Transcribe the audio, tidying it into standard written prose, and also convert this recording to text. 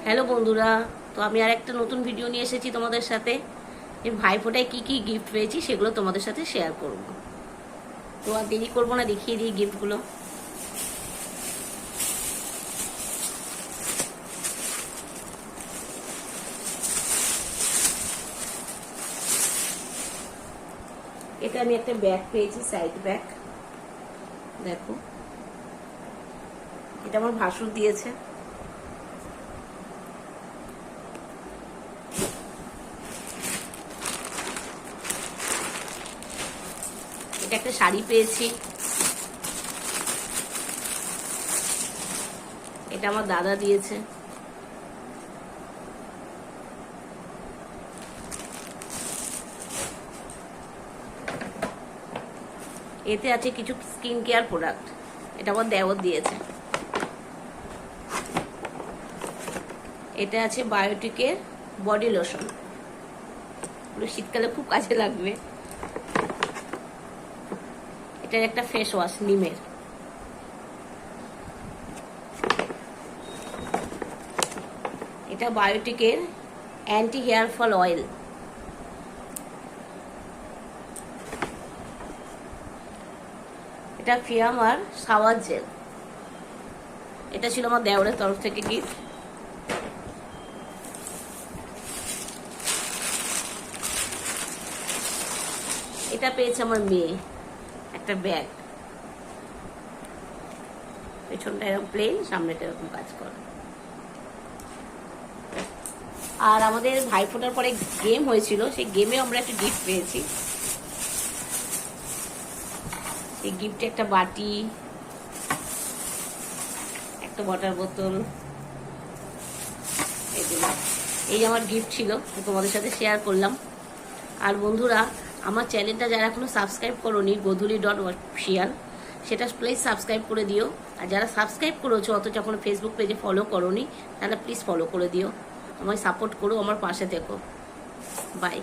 Hello বন্ধুরা, তো আমি আর একটা নতুন ভিডিও নিয়ে এসেছি তোমাদের সাথে। এই ভাইফোঁটায় কি কি গিফট পেয়েছি সেগুলো তোমাদের সাথে শেয়ার করব। তো আর দেরি করবো না, দেখিয়ে দিই গিফটগুলো। এটা আমি একটা ব্যাগ পেয়েছি, সাইড ব্যাগ। দেখো, এটা আমার ভাসুর দিয়েছে। এটা একটা শাড়ি পেয়েছি। এটা আমার দাদা দিয়েছে। এতে আছে কিছু স্কিন কেয়ার প্রোডাক্ট, এটা আমার দেওর দিয়েছে। এটা আছে বায়োটিকের বডি লোশন, শীতকালে খুব কাজে লাগবে। এটার একটা ফেস ওয়াশ নিমের। এটা বায়োটিকের অ্যান্টি হেয়ার ফল অয়েল। এটা ফিয়ামার শাওয়ার জেল। এটা ছিল আমার দেওরের তরফ থেকে গিফট। এটা পেয়েছে আমার মেয়ে, একটা ব্যাগ। পেছনটা এরকম প্লেন, সামনেটা এরকম কাজ করে। আর আমাদের ভাইফোঁটার পরে গেম হয়েছিল, সেই গেমে আমরা একটা গিফট পেয়েছি। এই গিফটে একটা বাটি, একটা ওয়াটার বোতল, এগুলো এই আমার গিফট ছিল, তোমাদের সাথে শেয়ার করলাম। আর বন্ধুরা, আমার চ্যানেলটা যারা এখনো সাবস্ক্রাইব করোনি, godhuli.official, সেটা প্লিজ সাবস্ক্রাইব করে দিও। আর যারা সাবস্ক্রাইব করেছো অথচ যখন ফেসবুক পেজে ফলো করোনি, তাহলে প্লিজ ফলো করে দিও। আমায় সাপোর্ট করো, আমার পাশে থেকো। বাই।